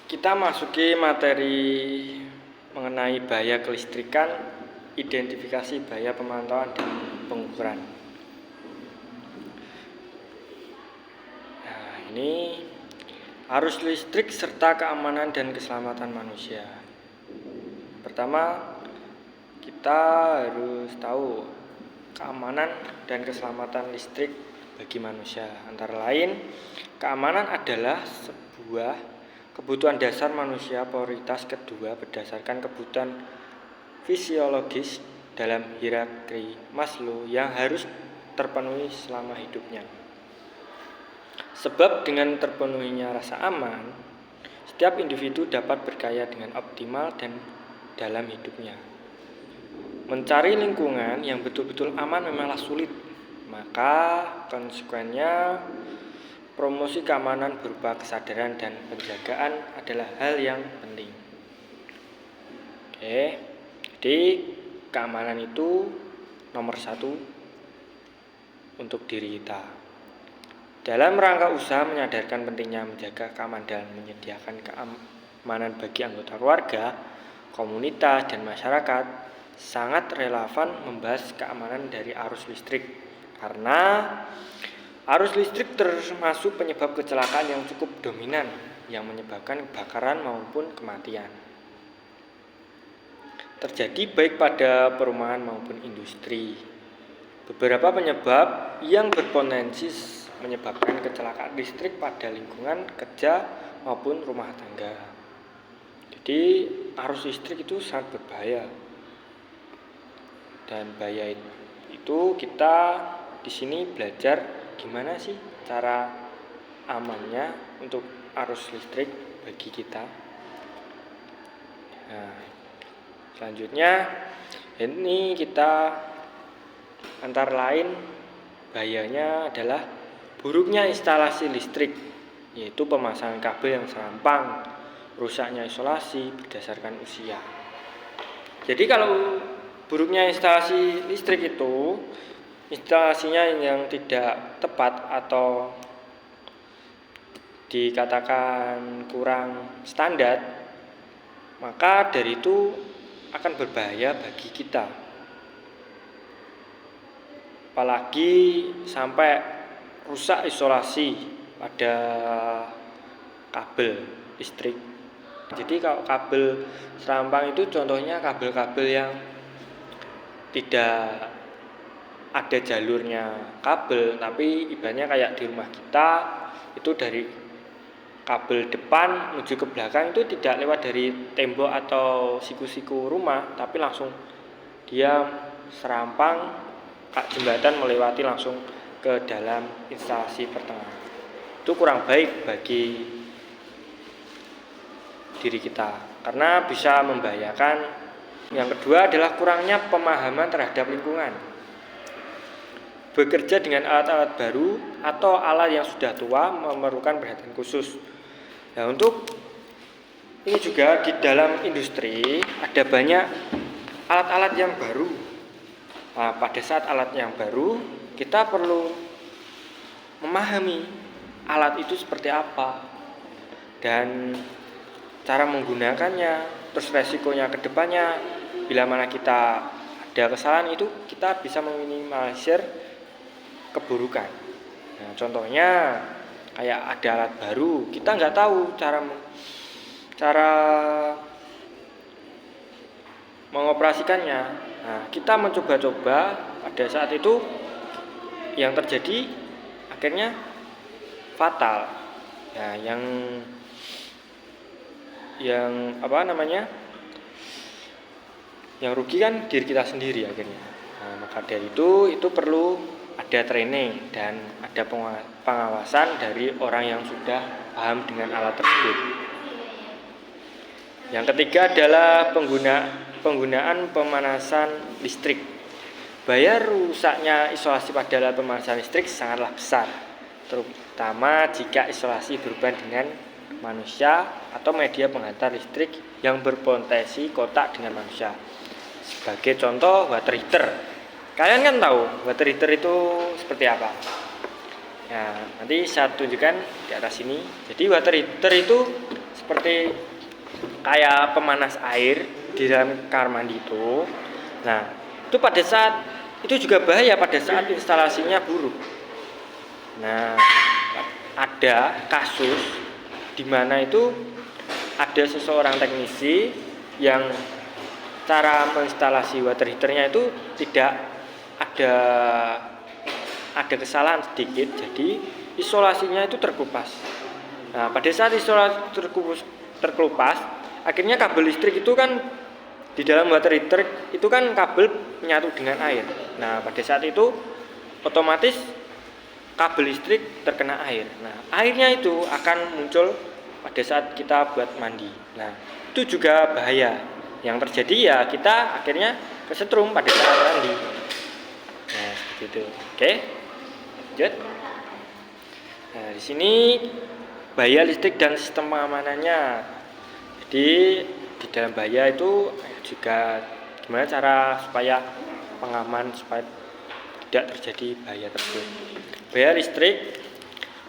Kita masuki materi mengenai bahaya kelistrikan, identifikasi bahaya pemantauan dan pengukuran. Nah, ini arus listrik serta keamanan dan keselamatan manusia. Pertama, kita harus tahu keamanan dan keselamatan listrik bagi manusia. Antara lain, keamanan adalah sebuah kebutuhan dasar manusia prioritas kedua berdasarkan kebutuhan fisiologis dalam hierarki Maslow yang harus terpenuhi selama hidupnya. Sebab dengan terpenuhinya rasa aman, setiap individu dapat berkarya dengan optimal dan dalam hidupnya. Mencari lingkungan yang betul-betul aman memanglah sulit, maka konsekuensinya promosi keamanan berupa kesadaran dan penjagaan adalah hal yang penting. Jadi keamanan itu nomor 1 untuk diri kita. Dalam rangka usaha menyadarkan pentingnya menjaga keamanan dan menyediakan keamanan bagi anggota keluarga, komunitas, dan masyarakat, sangat relevan membahas keamanan dari arus listrik. Karena arus listrik termasuk penyebab kecelakaan yang cukup dominan yang menyebabkan kebakaran maupun kematian. Terjadi baik pada perumahan maupun industri. Beberapa penyebab yang berpotensi menyebabkan kecelakaan listrik pada lingkungan kerja maupun rumah tangga. Jadi arus listrik itu sangat berbahaya. Dan bahaya itu kita di sini belajar gimana sih cara amannya untuk arus listrik bagi kita. Nah, selanjutnya ini kita antara lain bahayanya adalah buruknya instalasi listrik, yaitu pemasangan kabel yang serampang, rusaknya isolasi berdasarkan usia. Jadi kalau buruknya instalasi listrik itu instalasinya yang tidak tepat atau dikatakan kurang standar, maka dari itu akan berbahaya bagi kita. Apalagi sampai rusak isolasi pada kabel listrik. Jadi kalau kabel serampang itu contohnya kabel-kabel yang tidak ada jalurnya kabel, tapi ibaratnya kayak di rumah kita itu dari kabel depan menuju ke belakang itu tidak lewat dari tembok atau siku-siku rumah, tapi langsung dia serampang jembatan melewati langsung ke dalam instalasi pertengahan. Itu kurang baik bagi diri kita karena bisa membahayakan. Yang kedua adalah kurangnya pemahaman terhadap lingkungan. Bekerja dengan alat-alat baru atau alat yang sudah tua memerlukan perhatian khusus. Nah, untuk ini juga di dalam industri ada banyak alat-alat yang baru. Nah, pada saat alat yang baru, kita perlu memahami alat itu seperti apa dan cara menggunakannya, terus resikonya ke depannya. Bila mana kita ada kesalahan itu, kita bisa meminimalisir keburukan. Nah, contohnya kayak ada alat baru, kita nggak tahu cara mengoperasikannya. Nah, kita mencoba-coba, pada saat itu yang terjadi akhirnya fatal. Nah, yang yang rugi kan diri kita sendiri akhirnya. Nah, maka dari itu perlu ada training dan ada pengawasan dari orang yang sudah paham dengan alat tersebut. Yang ketiga adalah penggunaan pemanasan listrik. Bahaya rusaknya isolasi pada alat pemanasan listrik sangatlah besar, terutama jika isolasi berhubungan dengan manusia atau media penghantar listrik yang berpotensi kontak dengan manusia. Sebagai contoh, water heater. Kalian kan tahu water heater itu seperti apa? Nah, nanti saya tunjukkan di atas sini. Jadi water heater itu seperti kayak pemanas air di dalam kamar mandi itu. Nah, itu pada saat itu juga bahaya pada saat instalasinya buruk. Nah, ada kasus di mana itu ada seseorang teknisi yang cara menginstalasi water heaternya itu tidak ada kesalahan sedikit, jadi isolasinya itu terkelupas. Nah, pada saat isolasi terkelupas, akhirnya kabel listrik itu kan di dalam water heater itu kan kabel menyatu dengan air. Nah, pada saat itu otomatis kabel listrik terkena air. Nah, airnya itu akan muncul pada saat kita buat mandi. Nah, itu juga bahaya. Yang terjadi ya kita akhirnya kesetrum pada saat mandi. Nah, seperti itu. Oke. Lanjut. Nah, di sini bahaya listrik dan sistem pengamanannya. Jadi di dalam bahaya itu juga gimana cara supaya pengaman supaya tidak terjadi bahaya tersebut. Bahaya listrik,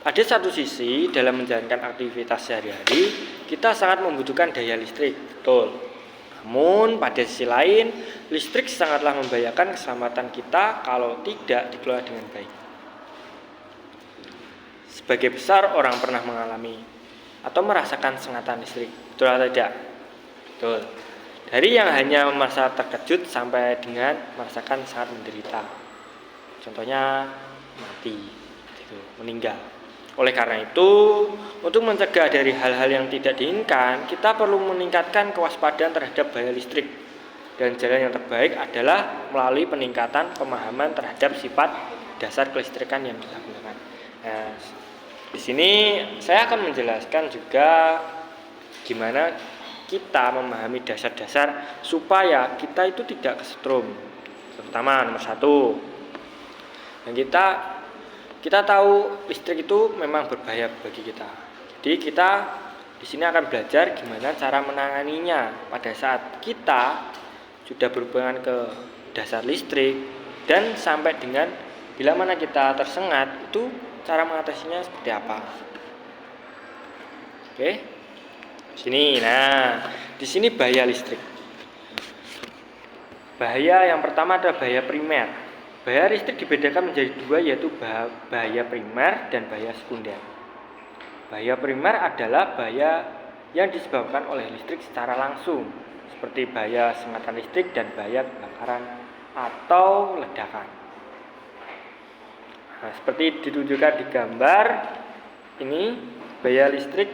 ada satu sisi dalam menjalankan aktivitas sehari-hari kita sangat membutuhkan daya listrik, betul. Namun pada sisi lain, listrik sangatlah membahayakan keselamatan kita kalau tidak dikelola dengan baik. Sebagai besar orang pernah mengalami atau merasakan sengatan listrik, betul atau tidak? Betul. Dari yang hanya merasa terkejut sampai dengan merasakan sangat menderita. Contohnya mati, gitu, meninggal. Oleh karena itu, untuk mencegah dari hal-hal yang tidak diinginkan, kita perlu meningkatkan kewaspadaan terhadap bahaya listrik. Dan jalan yang terbaik adalah melalui peningkatan pemahaman terhadap sifat dasar kelistrikan yang kita gunakan. Nah, di sini saya akan menjelaskan juga gimana kita memahami dasar-dasar supaya kita itu tidak kesetrum. Pertama, nomor 1. Dan kita tahu listrik itu memang berbahaya bagi kita. Jadi kita di sini akan belajar gimana cara menanganinya pada saat kita sudah berhubungan ke dasar listrik dan sampai dengan bila mana kita tersengat itu cara mengatasinya seperti apa. Oke. Di sini bahaya listrik. Bahaya yang pertama adalah bahaya primer. Bahaya listrik dibedakan menjadi dua, yaitu bahaya primer dan bahaya sekunder. Bahaya primer adalah bahaya yang disebabkan oleh listrik secara langsung, seperti bahaya sengatan listrik dan bahaya kebakaran atau ledakan. Nah, seperti ditunjukkan di gambar ini, bahaya listrik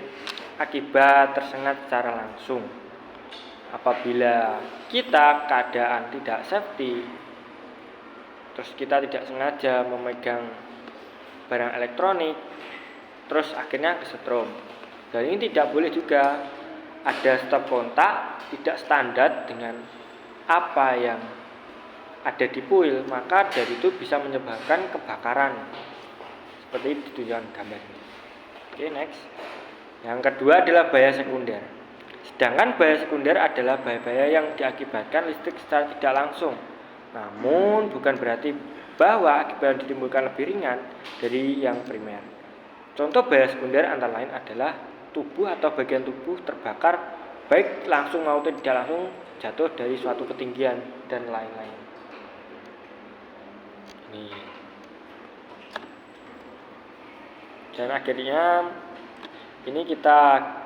akibat tersengat secara langsung. Apabila kita keadaan tidak safety, terus kita tidak sengaja memegang barang elektronik, terus akhirnya kesetrum. Dan ini tidak boleh juga. Ada stop kontak tidak standar dengan apa yang ada di puil, maka dari itu bisa menyebabkan kebakaran. Seperti ditunjukkan gambar ini. Oke, next. Yang kedua adalah bahaya sekunder. Sedangkan bahaya sekunder adalah bahaya yang diakibatkan listrik secara tidak langsung. Namun bukan berarti bahwa akibat yang ditimbulkan lebih ringan dari yang primer. Contoh bahaya sekunder antara lain adalah tubuh atau bagian tubuh terbakar baik langsung maupun tidak langsung, jatuh dari suatu ketinggian dan lain-lain. Dan akhirnya ini kita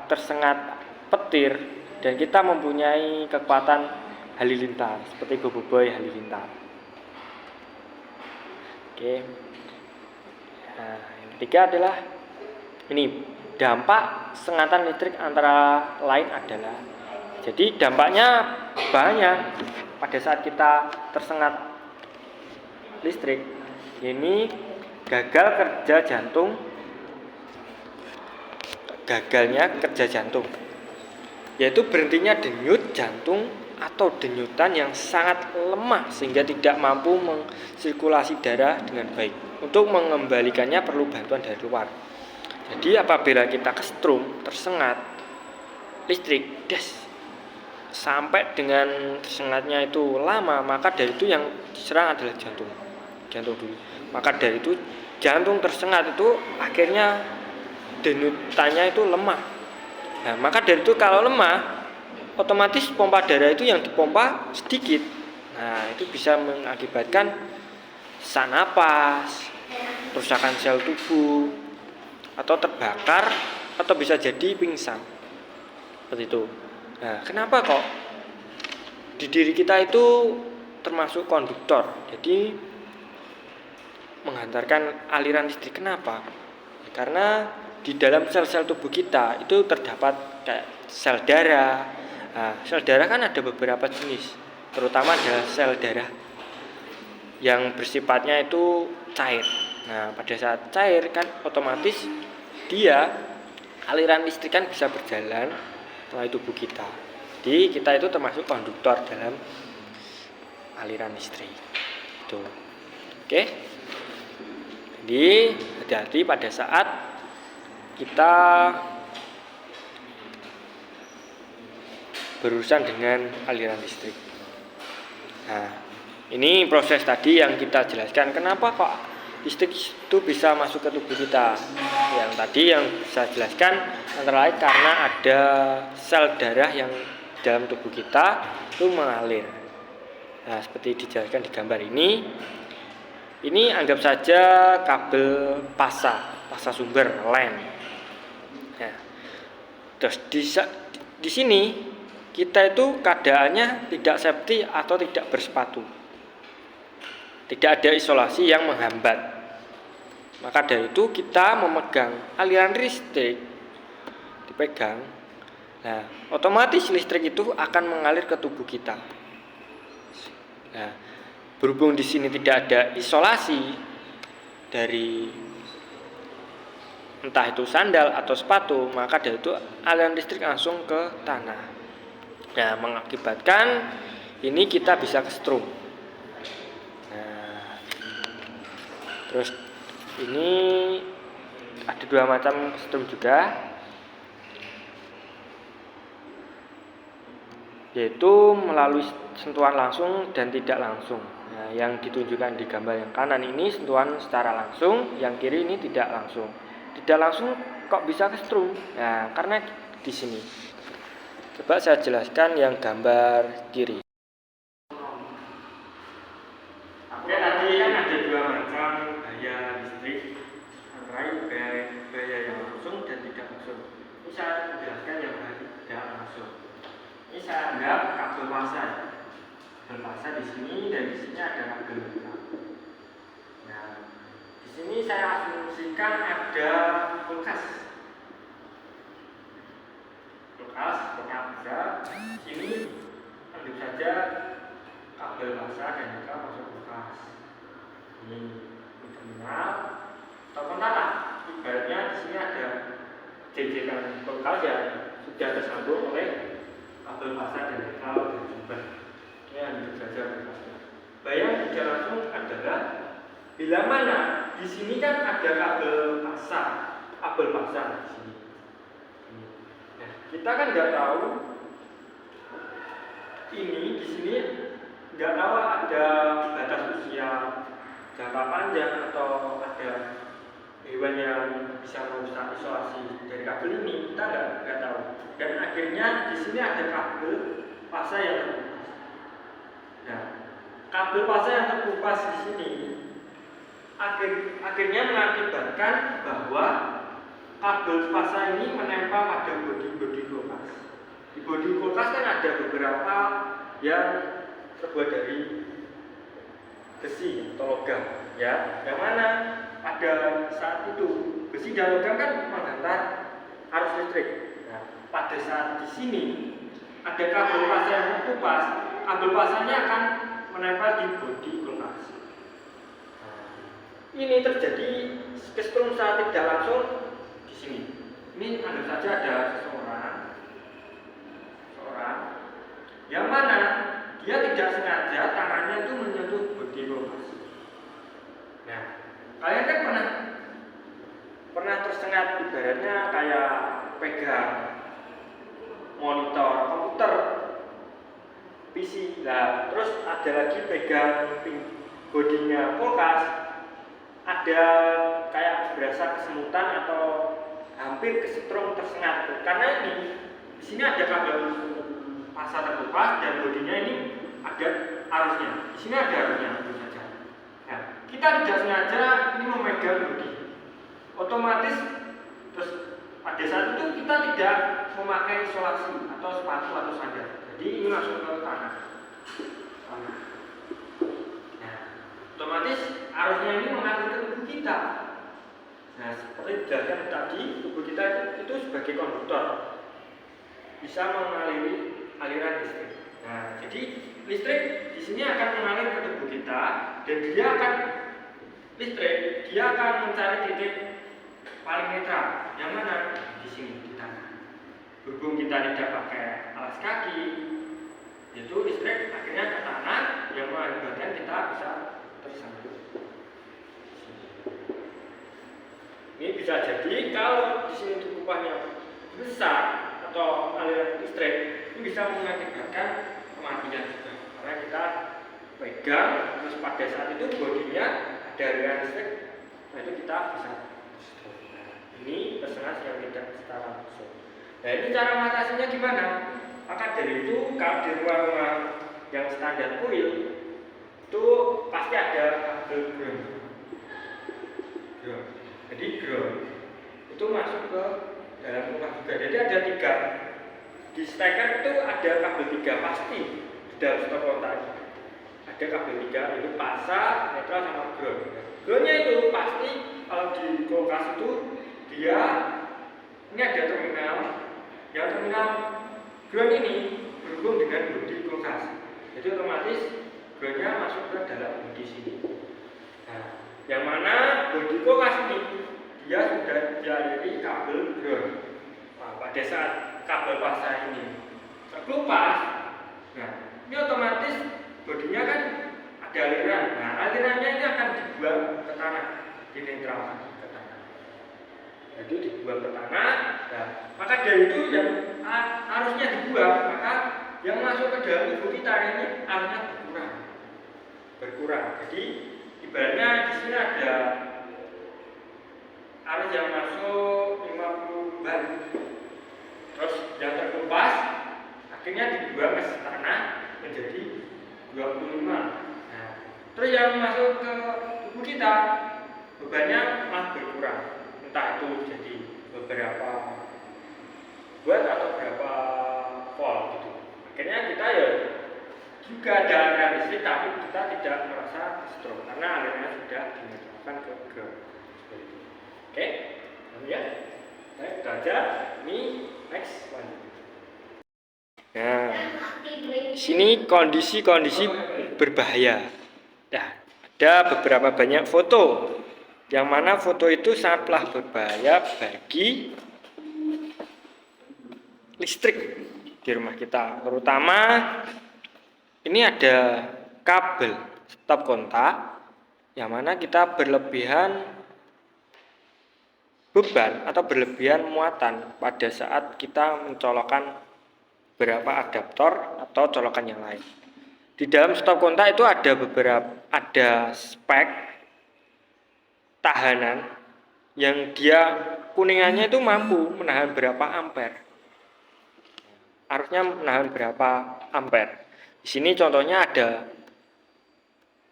tersengat petir dan kita mempunyai kekuatan halilintar seperti Boboiboy halilintar. Oke. Nah, yang ketiga adalah ini dampak sengatan listrik antara lain adalah, jadi dampaknya banyak pada saat kita tersengat listrik. Ini gagalnya kerja jantung, yaitu berhentinya denyut jantung atau denyutan yang sangat lemah sehingga tidak mampu mensirkulasi darah dengan baik. Untuk mengembalikannya perlu bantuan dari luar. Jadi apabila kita kesetrum, tersengat listrik, sampai dengan tersengatnya itu lama, maka dari itu yang diserang adalah jantung dulu. Maka dari itu jantung tersengat itu akhirnya denyutannya itu lemah. Nah, maka dari itu kalau lemah, otomatis pompa darah itu yang dipompa sedikit. Nah, itu bisa mengakibatkan sesak napas, kerusakan sel tubuh, atau terbakar, atau bisa jadi pingsan. Seperti itu. Nah, kenapa kok di diri kita itu termasuk konduktor? Jadi menghantarkan aliran listrik. Kenapa? Karena di dalam sel-sel tubuh kita itu terdapat kayak sel darah. Nah, sel darah kan ada beberapa jenis, terutama adalah sel darah yang bersifatnya itu cair. Nah, pada saat cair kan otomatis dia aliran listrik kan bisa berjalan melalui tubuh kita. Jadi kita itu termasuk konduktor dalam aliran listrik. Itu. Oke. Jadi hati-hati pada saat kita berurusan dengan aliran listrik. Nah, ini proses tadi yang kita jelaskan. Kenapa kok listrik itu bisa masuk ke tubuh kita? Yang tadi yang saya jelaskan antara lain karena ada sel darah yang dalam tubuh kita itu mengalir. Nah, seperti dijelaskan di gambar ini. Ini anggap saja kabel pasa sumber LAN. Nah, terus di sini kita itu keadaannya tidak safety atau tidak bersepatu. Tidak ada isolasi yang menghambat. Maka dari itu kita memegang aliran listrik, dipegang. Nah, otomatis listrik itu akan mengalir ke tubuh kita. Nah, berhubung di sini tidak ada isolasi dari entah itu sandal atau sepatu, maka dari itu aliran listrik langsung ke tanah. Nah, mengakibatkan ini kita bisa kesetrum. Nah, terus ini ada dua macam kesetrum juga, yaitu melalui sentuhan langsung dan tidak langsung. Nah, yang ditunjukkan di gambar yang kanan ini sentuhan secara langsung, yang kiri ini tidak langsung. Tidak langsung kok bisa kesetrum? Nah, karena di sini. Coba saya jelaskan yang gambar kiri. Oke, tadi kan ada dua macam gaya listrik, antara gaya yang langsung dan tidak langsung. Ini saya menjelaskan yang tidak langsung. Ini saya anggap kabel pasa. Kabel pasa di sini dan di sini ada kabel merah. Nah, di sini saya asumsikan ada kulkas. Sini ambil saja kabel pasa dan juga masuk kulkas. Ini terminal atau kontak. Ibaratnya di sini ada jejekan kulkas yang sudah tersambung oleh kabel pasa dan sumber. Ini yang ambil saja kulkasnya. Bayang tidak langsung adalah bila mana di sini kan ada kabel pasa di sini. Nah, kita kan nggak tahu ini di sini nggak tahu ada batas usia jangka panjang atau ada hewan yang bisa merusak isolasi dari kabel ini, kita nggak tahu. Dan akhirnya di sini ada kabel pasa yang terkupas. Nah, kabel pasa yang terkupas di sini akhirnya mengakibatkan bahwa kabel pasa ini menempel pada bodi kulkas. Di bodi kulkas kan ada beberapa yang terbuat dari besi atau logam, ya. Yang mana pada saat itu besi dan logam kan menghantar arus listrik. Nah, pada saat di sini ada kabel pasa yang terkupas, kabel pasanya akan menempel di bodi kulkas. Ini terjadi kesetrum saat tidak langsung di sini. Ini anggap saja ada seseorang yang mana dia tidak sengaja tangannya itu menyentuh bodi kulkas. Nah, kalian kan pernah tersengat ibaratnya kayak pegang monitor komputer PC. Nah, terus ada lagi pegang bodinya kulkas, ada kayak berasa kesemutan atau hampir kesetrum tersengat. Karena ini di sini ada kabel pasar terkupas dan bodinya ini ada arusnya. Di sini ada arusnya tentu saja. Nah, kita tidak sengaja ini memegang bodi, otomatis terus pada saat itu kita tidak memakai isolasi atau sepatu atau sandal. Jadi ini masuk ke tanah. Nah, otomatis arusnya ini mengalir ke tubuh kita. Nah, seperti dijelaskan tadi, tubuh kita itu sebagai konduktor, bisa mengaliri aliran listrik. Nah, jadi listrik di sini akan mengalir ke tubuh kita dan dia akan mencari titik paling netral. Yang mana? Di sini di tanah. Berhubung kita tidak pakai alas kaki, itu listrik akhirnya ke tanah yang mengakibatkan kita bisa tersangkut. Ini bisa jadi kalau di sini tukupannya besar atau aliran listrik, ini bisa mengakibatkan kematian juga. Karena kita pegang, terus pada saat itu bodinya ada aliran listrik, nah itu kita bisa. Ini tersengat yang tidak secara langsung. Nah, ini cara mengatasinya gimana? Maka dari itu kalau di rumah-rumah yang standar kuil itu pasti ada kabel ground. Jadi ground itu masuk ke dalam rumah juga. Jadi ada 3 di steker itu ada kabel 3 pasti di dalam stok kontak. Ada kabel 3 itu pasar, netral sama ground. Groundnya itu pasti kalau di kulkas itu dia ini ada terminal. Yang terminal ground ini berhubung dengan bodi kulkas. Jadi otomatis groundnya masuk ke dalam bodi sini. Nah, yang mana bodi kulkas ini dia sudah dialiri kabel ground. Nah, pada saat kabel pasar ini terkelupas, nah ini otomatis bodinya kan ada aliran. Nah, alirannya ini akan dibuang ke tanah, dinetralkan ke tanah. Jadi dibuang ke tanah. Nah, maka dari itu yang arusnya dibuang, maka yang masuk ke dalam tubuh kita ini arusnya berkurang. Jadi ibaratnya di sini ada arus yang masuk 50 bar, terus yang terkupas akhirnya dibuang ke tanah menjadi 25. Nah, terus yang masuk ke tubuh kita bebannya malah berkurang, entah itu jadi beberapa watt atau berapa volt gitu. Akhirnya kita ya juga ada aliran listrik, tapi kita tidak merasa stroke karena alirannya sudah dinyatakan ke ground. Oke, ya. Baik, itu aja. Ini next one. Nah, sini kondisi-kondisi berbahaya. Nah, ada beberapa banyak foto, yang mana foto itu sangatlah berbahaya bagi listrik di rumah kita. Terutama ini ada kabel stop kontak, yang mana kita berlebihan beban atau berlebihan muatan pada saat kita mencolokkan beberapa adaptor atau colokan yang lain. Di dalam stop kontak itu ada spek tahanan yang dia kuningannya itu mampu menahan berapa ampere. Arusnya menahan berapa ampere. Di sini contohnya ada,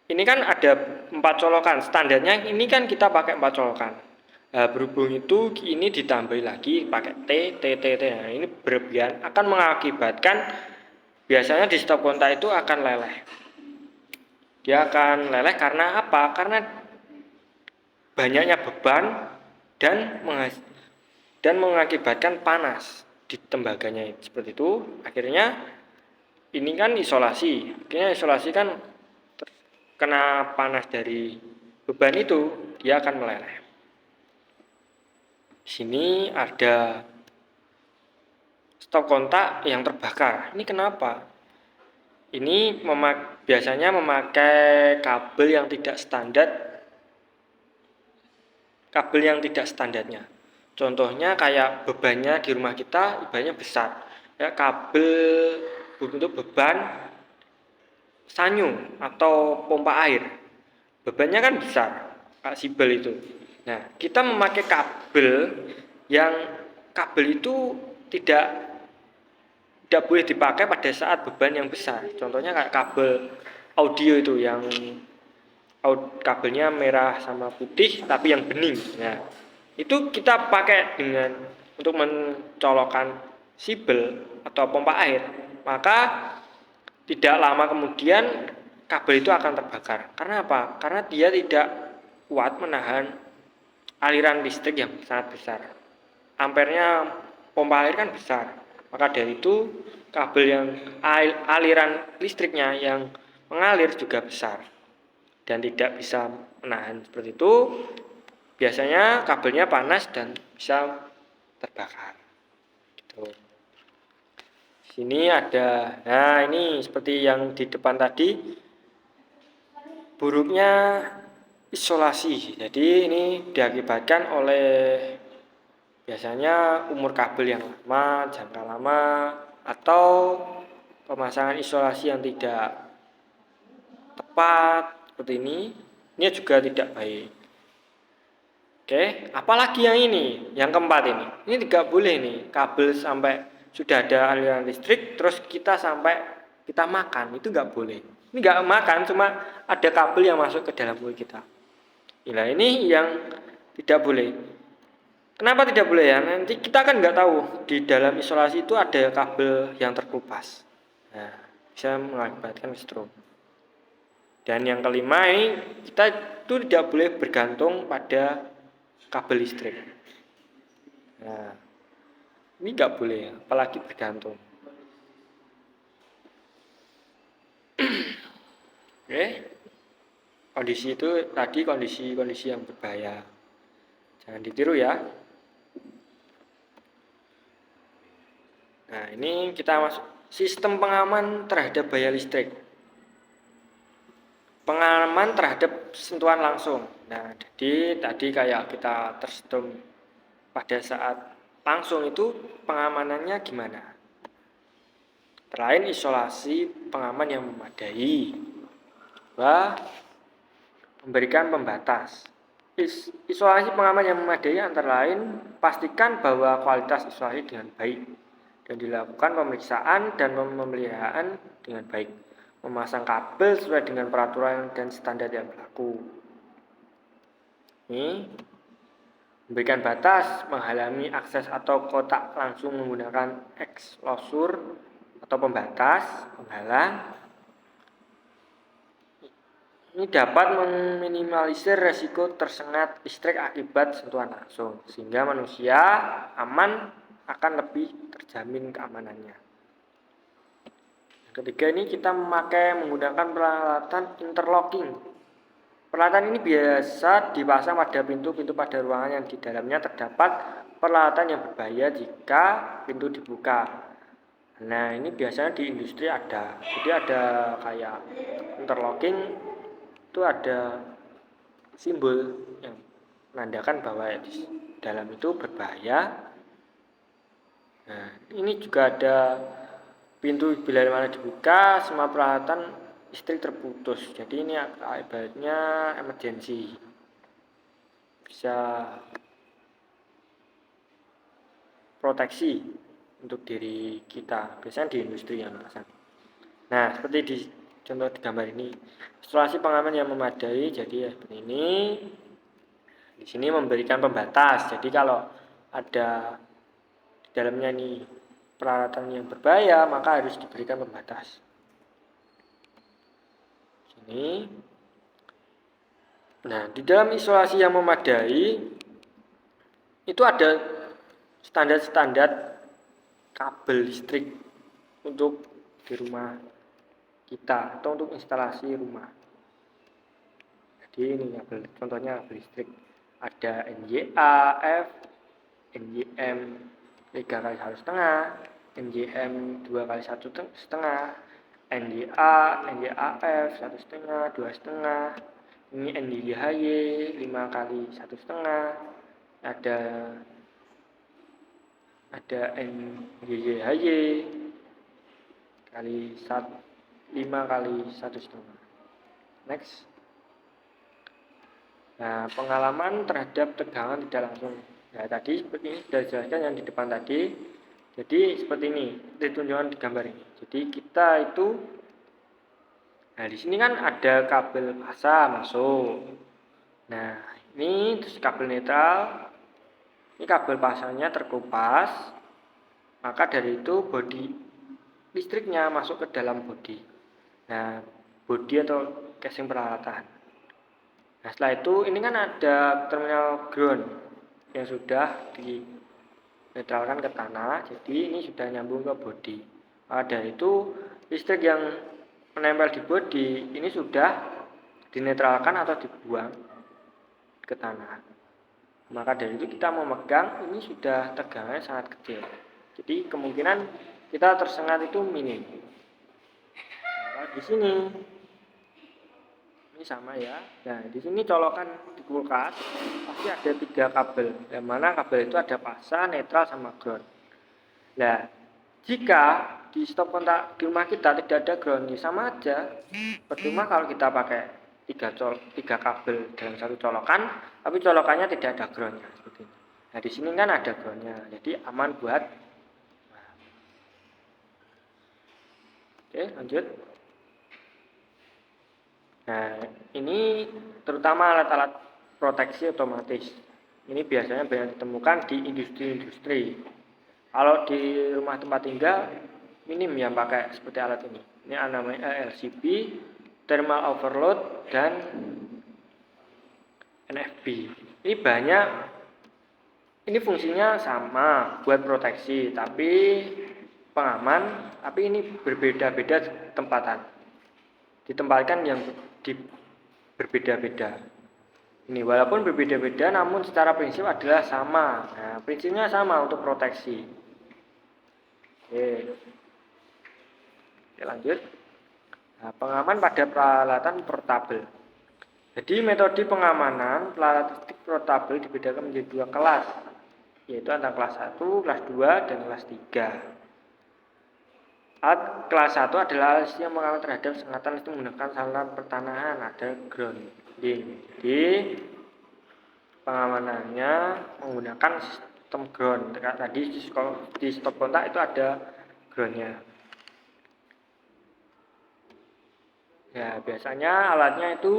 ini kan ada 4 colokan. Standarnya ini kan kita pakai 4 colokan. Nah, berhubung itu ini ditambahi lagi pakai T. Nah, ini berlebihan akan mengakibatkan biasanya di stop kontak itu akan leleh. Dia akan leleh karena apa? Karena banyaknya beban dan mengakibatkan panas di tembaganya seperti itu. Akhirnya ini kan isolasi. Akhirnya isolasi kan kena panas dari beban itu, dia akan meleleh. Sini ada stop kontak yang terbakar. Ini kenapa? Ini biasanya memakai kabel yang tidak standarnya. Contohnya kayak bebannya di rumah kita ibaratnya besar. Ya, kabel untuk beban sanyu atau pompa air. Bebannya kan besar, Kak Sibel itu. Nah, kita memakai kabel yang kabel itu tidak boleh dipakai pada saat beban yang besar. Contohnya kayak kabel audio itu yang kabelnya merah sama putih tapi yang bening. Nah, itu kita pakai untuk mencolokkan sibel atau pompa air. Maka tidak lama kemudian kabel itu akan terbakar. Karena apa? Karena dia tidak kuat menahan aliran listrik yang sangat besar. Ampernya pompa air kan besar. Maka dari itu kabel yang aliran listriknya yang mengalir juga besar dan tidak bisa menahan seperti itu. Biasanya kabelnya panas dan bisa terbakar. Gitu. Sini ada, nah ini seperti yang di depan tadi, buruknya isolasi. Jadi ini diakibatkan oleh biasanya umur kabel yang lama, jangka lama, atau pemasangan isolasi yang tidak tepat seperti ini juga tidak baik. Oke, apalagi yang ini, yang keempat ini tidak boleh nih, kabel sampai sudah ada aliran listrik, terus kita makan, itu nggak boleh. Ini nggak makan, cuma ada kabel yang masuk ke dalam mulut kita. Nah ini yang tidak boleh. Kenapa tidak boleh ya? Nanti kita kan nggak tahu di dalam isolasi itu ada kabel yang terkelupas. Nah, bisa mengakibatkan stroke. Dan yang kelima ini kita itu tidak boleh bergantung pada kabel listrik. Nah, ini nggak boleh, apalagi bergantung. Oke, kondisi itu tadi kondisi yang berbahaya. Jangan ditiru ya. Nah, ini kita masuk sistem pengaman terhadap bahaya listrik. Pengaman terhadap sentuhan langsung. Nah, jadi tadi kayak kita tersentuh pada saat langsung itu pengamanannya gimana? Selain isolasi pengaman yang memadai, memberikan pembatas. Isolasi pengaman yang memadai antara lain pastikan bahwa kualitas isolasi dengan baik dan dilakukan pemeriksaan dan pemeliharaan dengan baik. Memasang kabel sesuai dengan peraturan dan standar yang berlaku. Ini memberikan batas, menghalangi akses atau kotak langsung menggunakan ekslosur atau pembatas, penghalang. Ini dapat meminimalisir resiko tersengat listrik akibat sentuhan langsung, sehingga manusia aman akan lebih terjamin keamanannya. Ketiga ini kita menggunakan peralatan interlocking. Peralatan ini biasa dipasang pada pintu-pintu pada ruangan yang di dalamnya terdapat peralatan yang berbahaya jika pintu dibuka. Nah ini biasanya di industri ada. Jadi ada kayak interlocking itu ada simbol yang menandakan bahwa di dalam itu berbahaya. Nah ini juga ada pintu bila mana dibuka, semua peralatan listrik terputus. Jadi ini ibaratnya emergency. Bisa proteksi untuk diri kita. Biasanya di industri yang pasang. Nah, seperti di contoh di gambar ini, isolasi pengaman yang memadai. Jadi ya seperti ini. Di sini memberikan pembatas. Jadi kalau ada di dalamnya nih peralatan yang berbahaya, maka harus diberikan pembatas. Sini. Nah, di dalam isolasi yang memadai itu ada standar-standar kabel listrik untuk di rumah kita atau untuk instalasi rumah. Jadi ini kabel, contohnya kabel listrik. Ada NYA, F, NYM 3 kali 1,5, NJM 2 kali 1,5, NJA, NJAF 1,5, 2,5, ini NJHY 5 kali 1,5, ada NJHY kali 5 kali 1,5. Next. Nah, pengalaman terhadap tegangan tidak langsung. Nah, tadi seperti ini sudah dijelaskan yang di depan tadi. Jadi seperti ini, ditunjukkan di gambar ini. Jadi kita itu, nah di sini kan ada kabel pasa masuk. Nah, ini terus kabel netral. Ini kabel pasanya terkupas. Maka dari itu bodi listriknya masuk ke dalam bodi. Nah, bodi atau casing peralatan. Nah, setelah itu ini kan ada terminal ground yang sudah dinetralkan ke tanah, jadi ini sudah nyambung ke bodi. Maka dari itu listrik yang menempel di bodi ini sudah dinetralkan atau dibuang ke tanah. Maka dari itu kita memegang ini sudah tegangannya sangat kecil. Jadi kemungkinan kita tersengat itu minim. Nah, di sini ini sama ya. Nah, di sini colokan di kulkas pasti ada 3 kabel. Yang mana kabel itu ada pasa, netral, sama ground. Nah, jika di stop kontak di rumah kita tidak ada ground, ya sama aja. Percuma kalau kita pakai 3 kabel dalam satu colokan, tapi colokannya tidak ada groundnya seperti ini. Nah, di sini kan ada groundnya, jadi aman buat. Oke, lanjut. Nah, ini terutama alat-alat proteksi otomatis. Ini biasanya banyak ditemukan di industri-industri. Kalau di rumah tempat tinggal, minim yang pakai seperti alat ini. Ini namanya LCB, thermal overload, dan NFB. Ini banyak, ini fungsinya sama buat proteksi, tapi pengaman, tapi ini berbeda-beda tempatan. Ditempatkan yang berbeda-beda. Ini walaupun berbeda-beda namun secara prinsip adalah sama. Nah, prinsipnya sama untuk proteksi. Oke, lanjut. Nah, pengaman pada peralatan portabel. Jadi metode pengamanan peralatan listrik portabel dibedakan menjadi 2 kelas, yaitu antara kelas 1, kelas 2, dan kelas 3. Alat kelas 1 adalah alat yang mengaman terhadap sengatan listrik menggunakan saluran pertanahan, ada grounding. Jadi pengamanannya menggunakan sistem ground. Tadi di stop kontak itu ada groundnya. Ya, biasanya alatnya itu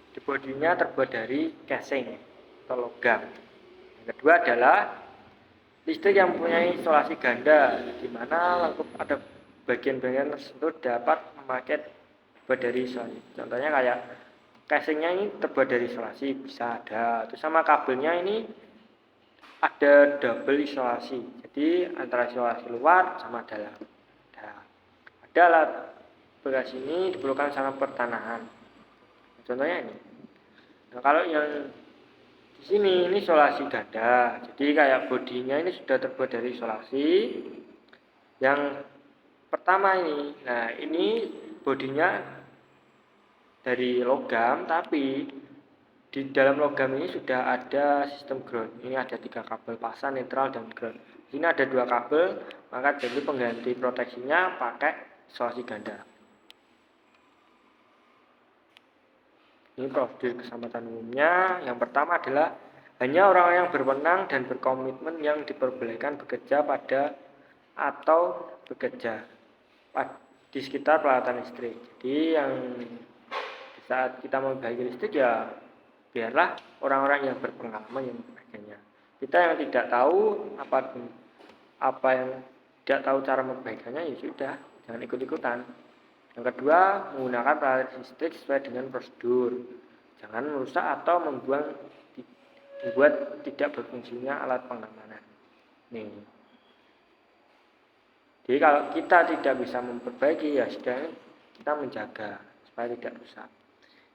di bodinya terbuat dari casing atau logam. Yang kedua adalah listrik yang mempunyai isolasi ganda, di mana lengkap ada bagian-bagian tersebut dapat memakai terbuat dari isolasi. Contohnya kayak casingnya ini terbuat dari isolasi, bisa ada. Terus sama kabelnya ini ada double isolasi, jadi antara isolasi luar sama dalam. Nah, ada alat bekas ini diperlukan sama pertanahan. Contohnya ini. Nah, kalau yang di sini ini isolasi ganda, jadi kayak bodinya ini sudah terbuat dari isolasi. Yang pertama ini, nah ini bodinya dari logam, tapi di dalam logam ini sudah ada sistem ground. Ini ada 3 kabel pasa, netral, dan ground. Di sini ada 2 kabel, maka jadi pengganti proteksinya pakai isolasi ganda. Ini prosedur keselamatan umumnya. Yang pertama adalah hanya orang yang berwenang dan berkomitmen yang diperbolehkan bekerja pada atau bekerja di sekitar peralatan listrik. Jadi yang di saat kita membagi listrik ya biarlah orang-orang yang berpengalaman yang membagainya. Kita yang tidak tahu apa yang tidak tahu cara membagainya ya sudah, jangan ikut-ikutan. Yang kedua, menggunakan peralatan listrik sesuai dengan prosedur. Jangan merusak atau membuat tidak berfungsinya alat pengamanan. Nih. Jadi kalau kita tidak bisa memperbaiki ya sudah kita menjaga supaya tidak rusak.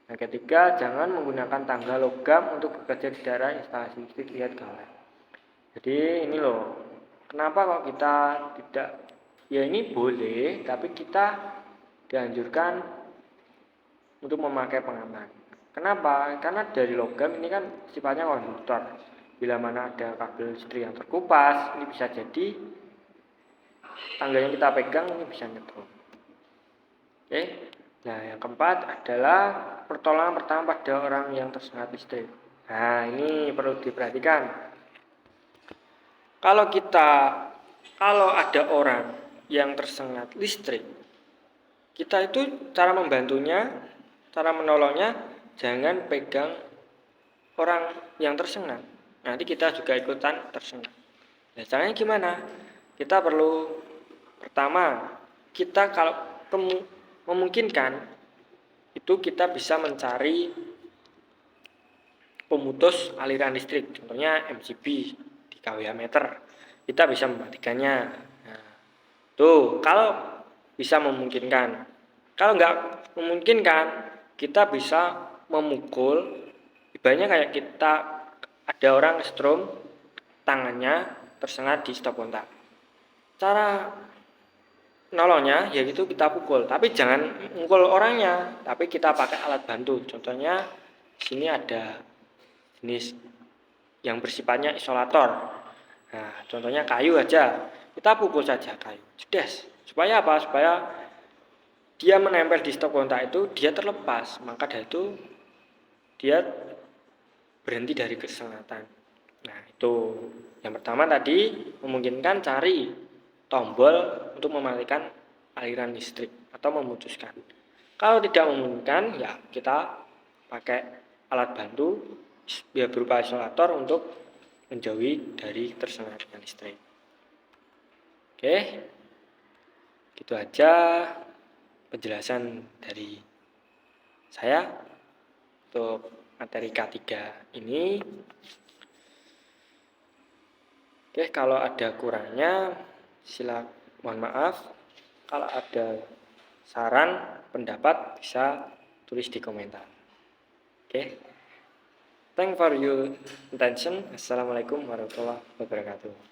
Yang ketiga, jangan menggunakan tangga logam untuk bekerja di daerah instalasi listrik lihat gambar. Jadi ini loh, kenapa kok kita tidak, ya ini boleh, tapi kita dianjurkan untuk memakai pengaman. Kenapa? Karena dari logam ini kan sifatnya konduktor. Bila mana ada kabel listrik yang terkupas, ini bisa jadi tangga yang kita pegang ini bisa nyetrum. Oke. Nah, yang keempat adalah pertolongan pertama pada orang yang tersengat listrik. Nah, ini perlu diperhatikan. kalau ada orang yang tersengat listrik, kita itu cara membantunya, cara menolongnya, jangan pegang orang yang tersengat. Nanti kita juga ikutan tersengat. Nah, caranya gimana? Kita perlu pertama, kita kalau memungkinkan itu kita bisa mencari pemutus aliran listrik, contohnya MCB di kWh meter. Kita bisa mematikannya. Nah, tuh, kalau bisa memungkinkan. Kalau nggak memungkinkan, kita bisa memukul. Ibaratnya kayak kita ada orang strom, tangannya tersengat di stop kontak. Cara nolongnya yaitu kita pukul, tapi jangan mukul orangnya, tapi kita pakai alat bantu. Contohnya sini ada jenis yang bersifatnya isolator. Nah, contohnya kayu aja, kita pukul saja kayu, jedes. Supaya apa? Supaya dia menempel di stop kontak itu, dia terlepas, maka dari itu dia berhenti dari kesengatan. Nah, itu yang pertama tadi, memungkinkan cari tombol untuk mematikan aliran listrik atau memutuskan. Kalau tidak memungkinkan, ya kita pakai alat bantu ya berupa isolator untuk menjauhi dari tersengatnya listrik. Oke, gitu aja penjelasan dari saya untuk materi K3 ini. Oke, kalau ada kurangnya mohon maaf. Kalau ada saran, pendapat bisa tulis di komentar. Oke. Thank for your attention. Assalamualaikum warahmatullahi wabarakatuh.